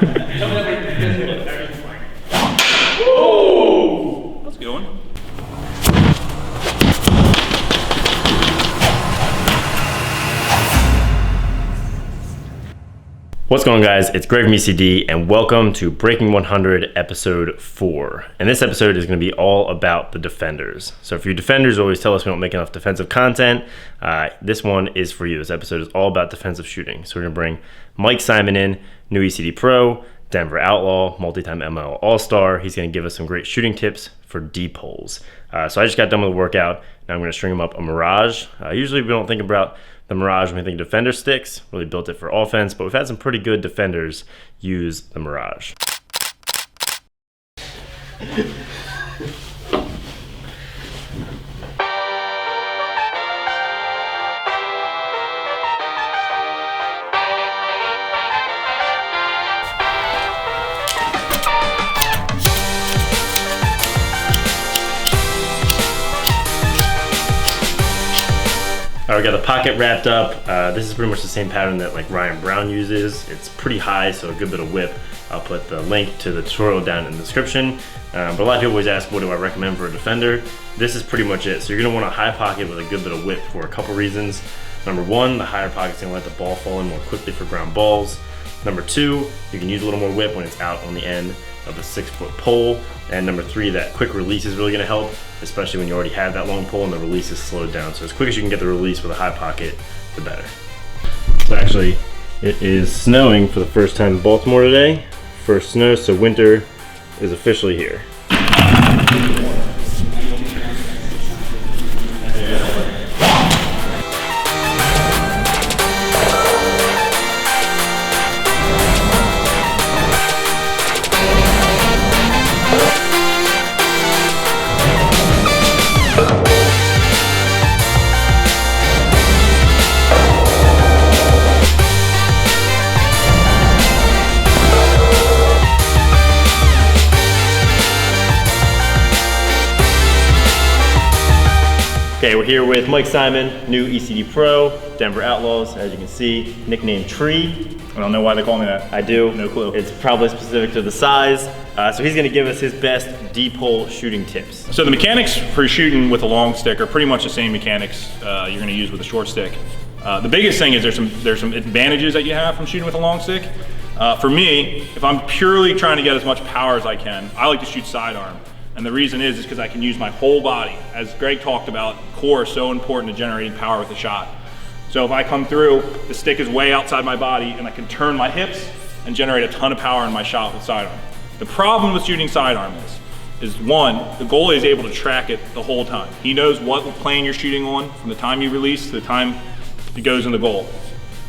Oh! That's a good one. What's going on, guys? It's Greg from ECD and welcome to Breaking 100 episode 4. And this episode is going to be all about the defenders. So if your defenders always tell us we don't make enough defensive content, this one is for you. This episode is all about defensive shooting. So we're going to bring Mike Simon in, new ECD Pro, Denver Outlaw, multi-time ML All-Star. He's going to give us some great shooting tips for deep holes. So I just got done with the workout. Now I'm going to string him up a Mirage. Usually we don't think about the Mirage when we think defender sticks. Really built it for offense, but we've had some pretty good defenders use the Mirage. All right, we got the pocket wrapped up. This is pretty much the same pattern that like Ryan Brown uses. It's pretty high, so a good bit of whip. I'll put the link to the tutorial down in the description. But a lot of people always ask, what do I recommend for a defender? This is pretty much it. So you're gonna want a high pocket with a good bit of whip for a couple reasons. Number one, the higher pocket's gonna let the ball fall in more quickly for ground balls. Number two, you can use a little more whip when it's out on the end of a 6-foot pole. And number three, that quick release is really gonna help, especially when you already have that long pole and the release is slowed down. So as quick as you can get the release with a high pocket, the better. So actually, it is snowing for the first time in Baltimore today. First snow, so winter is officially here. Okay, we're here with Mike Simon, new ECD Pro, Denver Outlaws, as you can see, nicknamed Tree. I don't know why they call me that. I do. No clue. It's probably specific to the size. So he's gonna give us his best deep hole shooting tips. So the mechanics for shooting with a long stick are pretty much the same mechanics you're gonna use with a short stick. The biggest thing is there's some advantages that you have from shooting with a long stick. For me, if I'm purely trying to get as much power as I can, I like to shoot sidearm. And the reason is because I can use my whole body. As Greg talked about, core is so important to generating power with a shot. So if I come through, the stick is way outside my body and I can turn my hips and generate a ton of power in my shot with sidearm. The problem with shooting sidearm is one, the goalie is able to track it the whole time. He knows what plane you're shooting on from the time you release to the time it goes in the goal.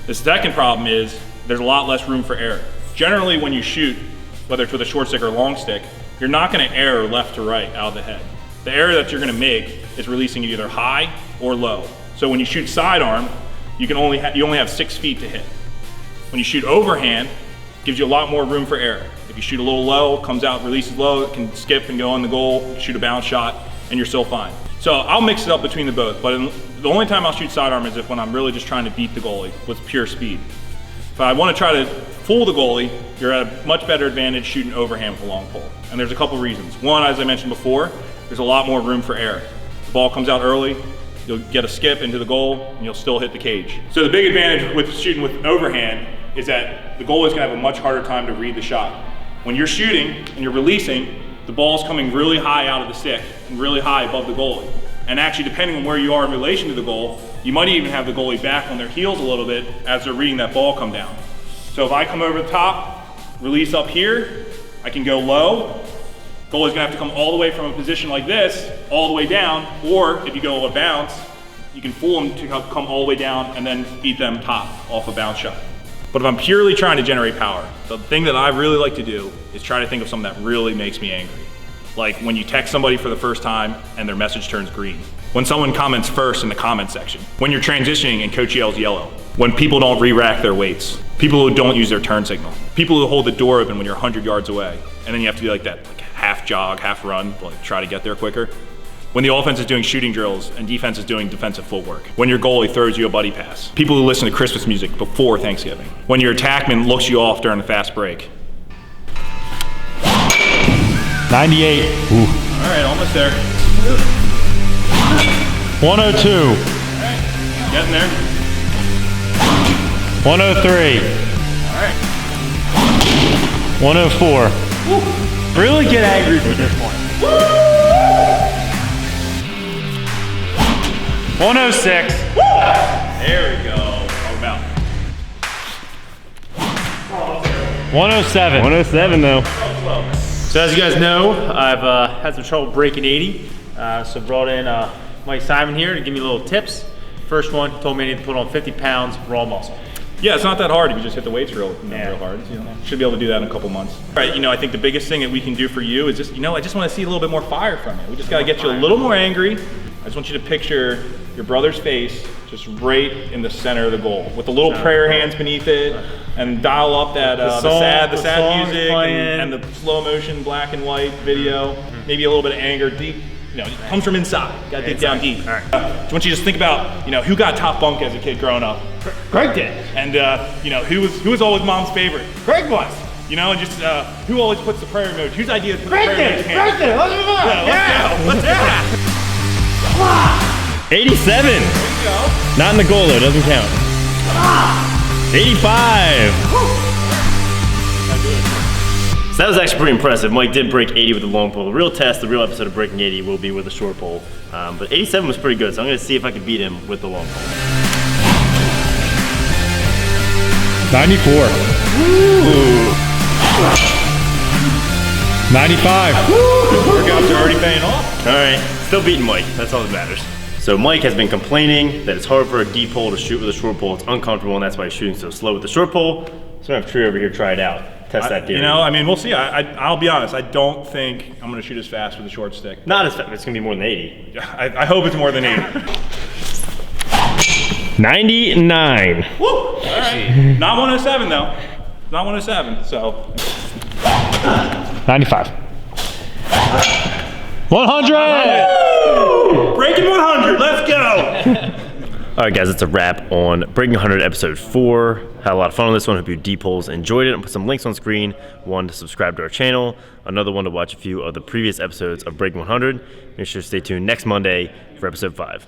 The second problem is there's a lot less room for error. Generally when you shoot, whether it's with a short stick or a long stick, you're not gonna err left to right out of the head. The error that you're gonna make is releasing it either high or low. So when you shoot sidearm, you only have 6 feet to hit. When you shoot overhand, it gives you a lot more room for error. If you shoot a little low, comes out, releases low, it can skip and go on the goal, shoot a bounce shot, and you're still fine. So I'll mix it up between the both, but the only time I'll shoot sidearm is when I'm really just trying to beat the goalie with pure speed. If I want to try to fool the goalie, you're at a much better advantage shooting overhand with a long pole. And there's a couple reasons. One, as I mentioned before, there's a lot more room for error. The ball comes out early, you'll get a skip into the goal, and you'll still hit the cage. So the big advantage with shooting with overhand is that the goalie's gonna have a much harder time to read the shot. When you're shooting and you're releasing, the ball's coming really high out of the stick and really high above the goalie. And actually, depending on where you are in relation to the goal, you might even have the goalie back on their heels a little bit as they're reading that ball come down. So if I come over the top, release up here, I can go low. Goalie's gonna have to come all the way from a position like this, all the way down, or if you go a bounce, you can fool them to come all the way down and then beat them top off a bounce shot. But if I'm purely trying to generate power, the thing that I really like to do is try to think of something that really makes me angry. Like when you text somebody for the first time and their message turns green. When someone comments first in the comment section. When you're transitioning and coach yells yellow. When people don't re-rack their weights. People who don't use their turn signal. People who hold the door open when you're 100 yards away. And then you have to do like that half jog, half run, like try to get there quicker. When the offense is doing shooting drills and defense is doing defensive footwork. When your goalie throws you a buddy pass. People who listen to Christmas music before Thanksgiving. When your attackman looks you off during a fast break. 98. Ooh. All right, almost there. 102. Getting there. 103. All right. 104. Really get angry from this point. 106. There we go. Talk about. 107. 107 though. So as you guys know, I've had some trouble breaking 80. So brought in Mike Simon here to give me little tips. First one, he told me I need to put on 50 pounds raw muscle. Yeah, it's not that hard if you just hit the weights real hard. You know, should be able to do that in a couple months. All right, I think the biggest thing that we can do for you is just, I just want to see a little bit more fire from you. We just got to get you a little more angry. I just want you to picture your brother's face just right in the center of the goal with the little prayer hands beneath it, and dial up that the sad music and the slow motion black and white video. Maybe a little bit of anger, deep. It comes from inside. Got to dig down deep. All right. I want you to just think about, who got top bunk as a kid growing up. Greg did. And who was always mom's favorite? Greg was. And just who always puts the prayer emoji? Whose idea is put Greg the prayer did. emoji? Greg did. Let's move on. Let's go. 87. There you go. Not in the goal though, doesn't count. 85. So that was actually pretty impressive. Mike did break 80 with the long pole. The real test, the real episode of breaking 80 will be with the short pole. But 87 was pretty good, so I'm gonna see if I can beat him with the long pole. 94. Ooh. 95. Workouts are already paying off. All right, still beating Mike, that's all that matters. So Mike has been complaining that it's hard for a deep pole to shoot with a short pole. It's uncomfortable, and that's why he's shooting so slow with the short pole. So I have Tree over here try it out, test that theory. We'll see. I'll be honest. I don't think I'm going to shoot as fast with a short stick. Not as fast, it's gonna be more than 80. I hope it's more than 80. 99. Woo! All right. Not 107 though. Not 107. So 95. 100. breaking 100. Let's go. All right, guys, it's a wrap on Breaking 100 episode 4. Had a lot of fun on this one. Hope you deep holes enjoyed it. I'll put some links on screen. One to subscribe to our channel. Another one to watch a few of the previous episodes of Breaking 100. Make sure to stay tuned next Monday for episode 5.